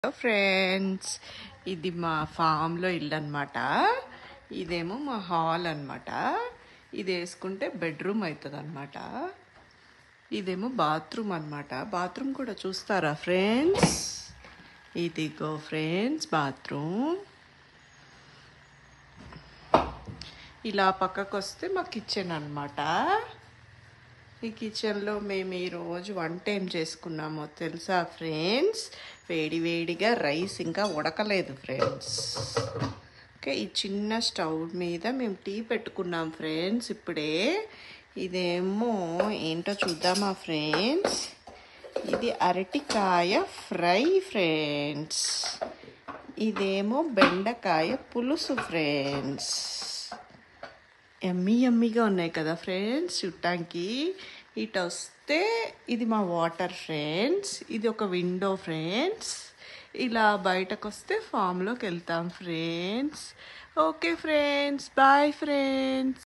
Hello friends, ఇది మా ఫామ్లో ఇల్లు అనమాట. ఇదేమో మా హాల్ అనమాట. ఇది వేసుకుంటే బెడ్రూమ్ అవుతుంది అనమాట. ఇదేమో బాత్రూమ్ అనమాట. బాత్రూమ్ కూడా చూస్తారా ఫ్రెండ్స్? ఇదిగో ఫ్రెండ్స్ బాత్రూమ్. ఇలా పక్కకు వస్తే మా కిచెన్ అనమాట. ఈ కిచెన్లో మేము ఈరోజు వంట ఏం చేసుకున్నామో తెలుసా ఫ్రెండ్స్? వేడివేడిగా రైస్ ఇంకా ఉడకలేదు ఫ్రెండ్స్. ఓకే, ఈ చిన్న స్టవ్ మీద మేము టీ పెట్టుకున్నాం ఫ్రెండ్స్ ఇప్పుడే. ఇదేమో ఏంటో చూద్దామా ఫ్రెండ్స్? ఇది అరటికాయ ఫ్రై ఫ్రెండ్స్. ఇదేమో బెండకాయ పులుసు ఫ్రెండ్స్. యమ్మీగా ఉన్నాయి కదా ఫ్రెండ్స్ చూడటానికి. ఇటు వస్తే ఇది మా వాటర్ ఫ్రెండ్స్. ఇది ఒక విండో ఫ్రెండ్స్. ఇలా బయటకు వస్తే ఫామ్లోకి వెళ్తాం friends. Okay friends, bye friends.